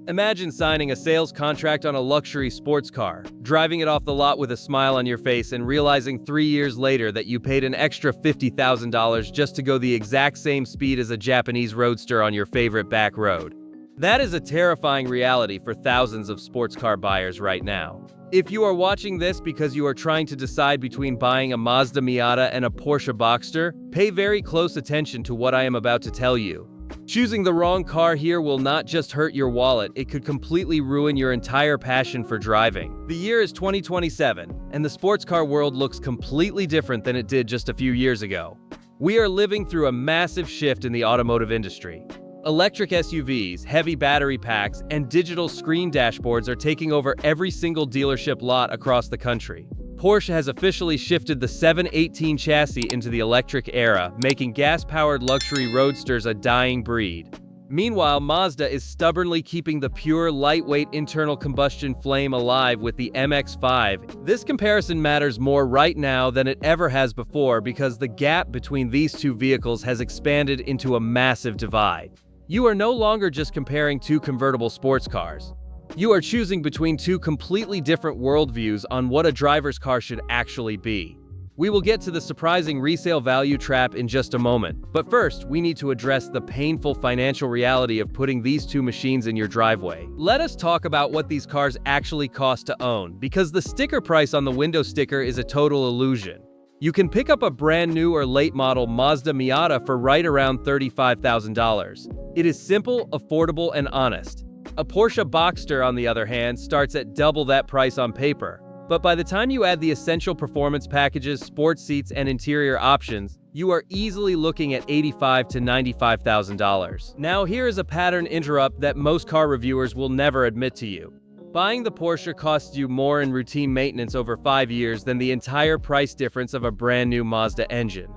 Imagine signing a sales contract on a luxury sports car, driving it off the lot with a smile on your face and realizing 3 years later that you paid an extra $50,000 just to go the exact same speed as a Japanese Roadster on your favorite back road. That is a terrifying reality for thousands of sports car buyers right now. If you are watching this because you are trying to decide between buying a Mazda Miata and a Porsche Boxster, pay very close attention to what I am about to tell you. Choosing the wrong car here will not just hurt your wallet, it could completely ruin your entire passion for driving. The year is 2027, and the sports car world looks completely different than it did just a few years ago. We are living through a massive shift in the automotive industry. Electric SUVs, heavy battery packs, and digital screen dashboards are taking over every single dealership lot across the country. Porsche has officially shifted the 718 chassis into the electric era, making gas-powered luxury roadsters a dying breed. Meanwhile, Mazda is stubbornly keeping the pure, lightweight internal combustion flame alive with the MX-5. This comparison matters more right now than it ever has before because the gap between these two vehicles has expanded into a massive divide. You are no longer just comparing two convertible sports cars. You are choosing between two completely different worldviews on what a driver's car should actually be. We will get to the surprising resale value trap in just a moment, but first, we need to address the painful financial reality of putting these two machines in your driveway. Let us talk about what these cars actually cost to own, because the sticker price on the window sticker is a total illusion. You can pick up a brand new or late model Mazda Miata for right around $35,000. It is simple, affordable, and honest. A Porsche Boxster, on the other hand, starts at double that price on paper. But by the time you add the essential performance packages, sports seats, and interior options, you are easily looking at $85,000 to $95,000. Now here is a pattern interrupt that most car reviewers will never admit to you. Buying the Porsche costs you more in routine maintenance over 5 years than the entire price difference of a brand new Mazda engine.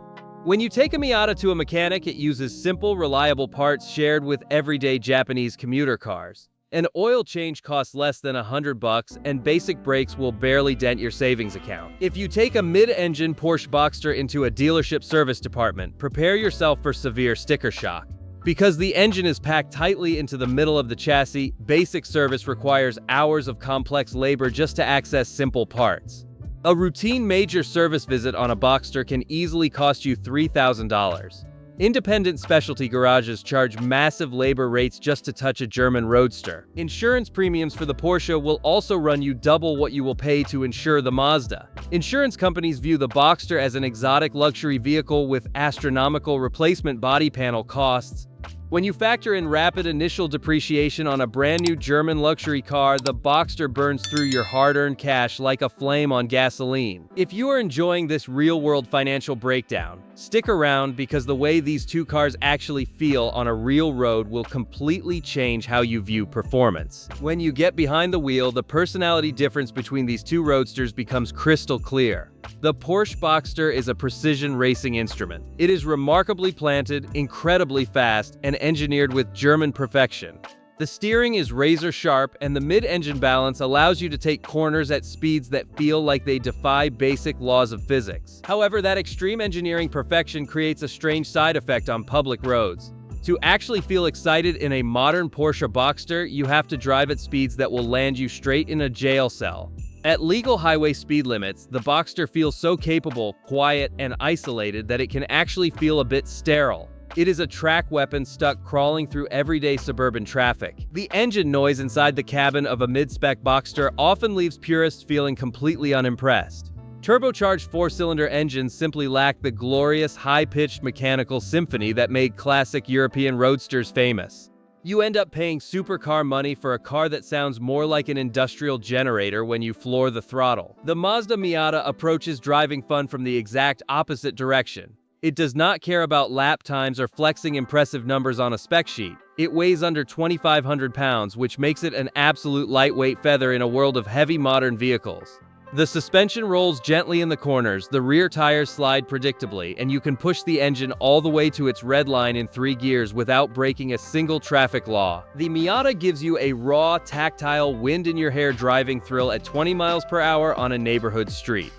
When you take a Miata to a mechanic, it uses simple, reliable parts shared with everyday Japanese commuter cars. An oil change costs less than $100 and basic brakes will barely dent your savings account. If you take a mid-engine Porsche Boxster into a dealership service department, prepare yourself for severe sticker shock. Because the engine is packed tightly into the middle of the chassis, basic service requires hours of complex labor just to access simple parts. A routine major service visit on a Boxster can easily cost you $3,000. Independent specialty garages charge massive labor rates just to touch a German Roadster. Insurance premiums for the Porsche will also run you double what you will pay to insure the Mazda. Insurance companies view the Boxster as an exotic luxury vehicle with astronomical replacement body panel costs. When you factor in rapid initial depreciation on a brand new German luxury car, the Boxster burns through your hard-earned cash like a flame on gasoline. If you are enjoying this real-world financial breakdown, stick around because the way these two cars actually feel on a real road will completely change how you view performance. When you get behind the wheel, the personality difference between these two roadsters becomes crystal clear. The Porsche Boxster is a precision racing instrument. It is remarkably planted, incredibly fast, and engineered with German perfection. The steering is razor sharp, and the mid-engine balance allows you to take corners at speeds that feel like they defy basic laws of physics. However, that extreme engineering perfection creates a strange side effect on public roads. To actually feel excited in a modern Porsche Boxster, you have to drive at speeds that will land you straight in a jail cell. At legal highway speed limits, the Boxster feels so capable, quiet, and isolated that it can actually feel a bit sterile. It is a track weapon stuck crawling through everyday suburban traffic. The engine noise inside the cabin of a mid-spec Boxster often leaves purists feeling completely unimpressed. Turbocharged 4-cylinder engines simply lack the glorious, high-pitched mechanical symphony that made classic European roadsters famous. You end up paying supercar money for a car that sounds more like an industrial generator when you floor the throttle. The Mazda Miata approaches driving fun from the exact opposite direction. It does not care about lap times or flexing impressive numbers on a spec sheet. It weighs under 2,500 pounds, which makes it an absolute lightweight feather in a world of heavy modern vehicles. The suspension rolls gently in the corners, the rear tires slide predictably, and you can push the engine all the way to its red line in 3 gears without breaking a single traffic law. The Miata gives you a raw, tactile, wind-in-your-hair driving thrill at 20 miles per hour on a neighborhood street.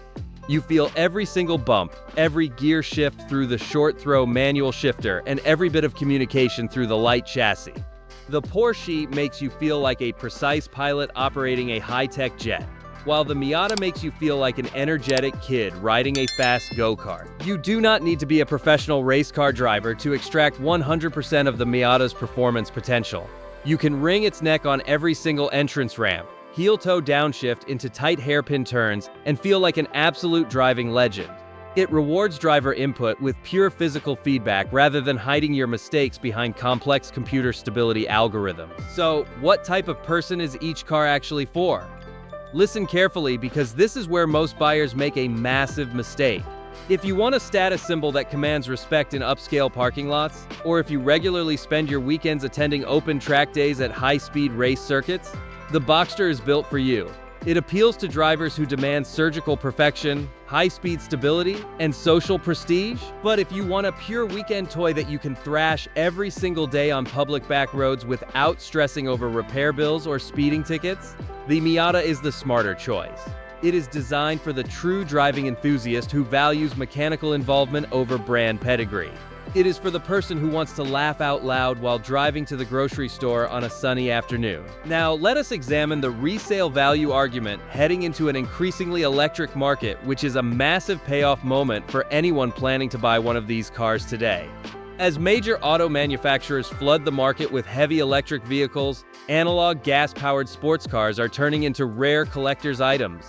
You feel every single bump, every gear shift through the short-throw manual shifter, and every bit of communication through the light chassis. The Porsche makes you feel like a precise pilot operating a high-tech jet, while the Miata makes you feel like an energetic kid riding a fast go-kart. You do not need to be a professional race car driver to extract 100% of the Miata's performance potential. You can wring its neck on every single entrance ramp, heel-toe downshift into tight hairpin turns, and feel like an absolute driving legend. It rewards driver input with pure physical feedback rather than hiding your mistakes behind complex computer stability algorithms. So, what type of person is each car actually for? Listen carefully, because this is where most buyers make a massive mistake. If you want a status symbol that commands respect in upscale parking lots, or if you regularly spend your weekends attending open track days at high-speed race circuits, the Boxster is built for you. It appeals to drivers who demand surgical perfection, high-speed stability, and social prestige. But if you want a pure weekend toy that you can thrash every single day on public back roads without stressing over repair bills or speeding tickets, the Miata is the smarter choice. It is designed for the true driving enthusiast who values mechanical involvement over brand pedigree. It is for the person who wants to laugh out loud while driving to the grocery store on a sunny afternoon. Now, let us examine the resale value argument heading into an increasingly electric market, which is a massive payoff moment for anyone planning to buy one of these cars today. As major auto manufacturers flood the market with heavy electric vehicles, analog gas-powered sports cars are turning into rare collector's items.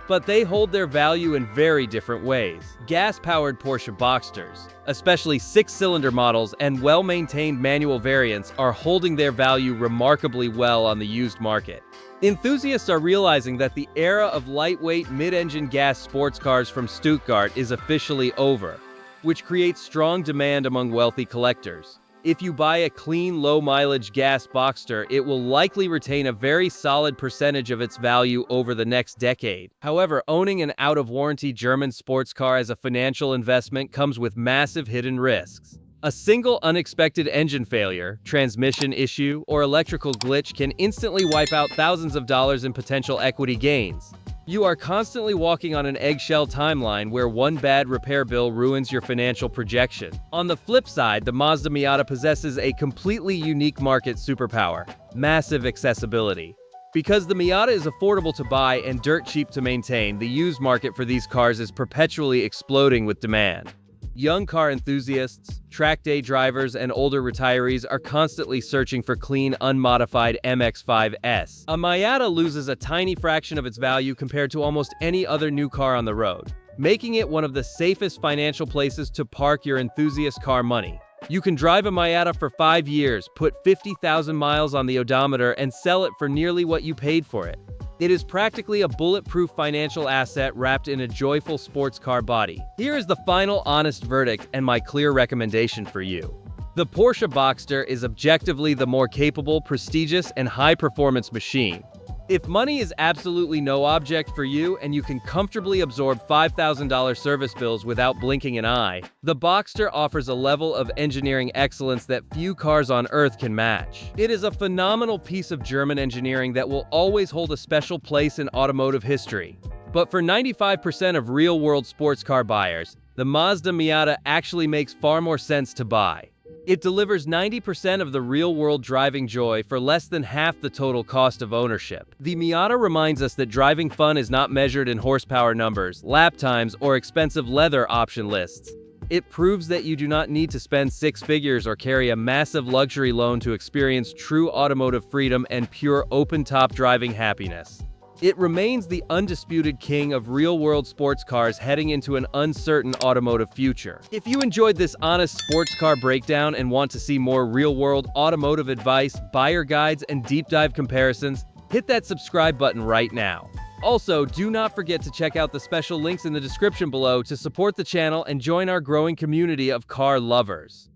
But they hold their value in very different ways. Gas-powered Porsche Boxsters, especially 6-cylinder models and well-maintained manual variants, are holding their value remarkably well on the used market. Enthusiasts are realizing that the era of lightweight mid-engine gas sports cars from Stuttgart is officially over, which creates strong demand among wealthy collectors. If you buy a clean, low-mileage gas Boxster, it will likely retain a very solid percentage of its value over the next decade. However, owning an out-of-warranty German sports car as a financial investment comes with massive hidden risks. A single unexpected engine failure, transmission issue, or electrical glitch can instantly wipe out thousands of dollars in potential equity gains. You are constantly walking on an eggshell timeline where one bad repair bill ruins your financial projection. On the flip side, the Mazda Miata possesses a completely unique market superpower: massive accessibility. Because the Miata is affordable to buy and dirt cheap to maintain, the used market for these cars is perpetually exploding with demand. Young car enthusiasts, track day drivers, and older retirees are constantly searching for clean, unmodified MX-5s. A Miata loses a tiny fraction of its value compared to almost any other new car on the road, making it one of the safest financial places to park your enthusiast car money. You can drive a Miata for 5 years, put 50,000 miles on the odometer, and sell it for nearly what you paid for it. It is practically a bulletproof financial asset wrapped in a joyful sports car body. Here is the final honest verdict and my clear recommendation for you. The Porsche Boxster is objectively the more capable, prestigious, and high-performance machine. If money is absolutely no object for you and you can comfortably absorb $5,000 service bills without blinking an eye, the Boxster offers a level of engineering excellence that few cars on Earth can match. It is a phenomenal piece of German engineering that will always hold a special place in automotive history. But for 95% of real-world sports car buyers, the Mazda Miata actually makes far more sense to buy. It delivers 90% of the real-world driving joy for less than half the total cost of ownership. The Miata reminds us that driving fun is not measured in horsepower numbers, lap times, or expensive leather option lists. It proves that you do not need to spend 6 figures or carry a massive luxury loan to experience true automotive freedom and pure open-top driving happiness. It remains the undisputed king of real-world sports cars heading into an uncertain automotive future. If you enjoyed this honest sports car breakdown and want to see more real-world automotive advice, buyer guides, and deep dive comparisons, hit that subscribe button right now. Also, do not forget to check out the special links in the description below to support the channel and join our growing community of car lovers.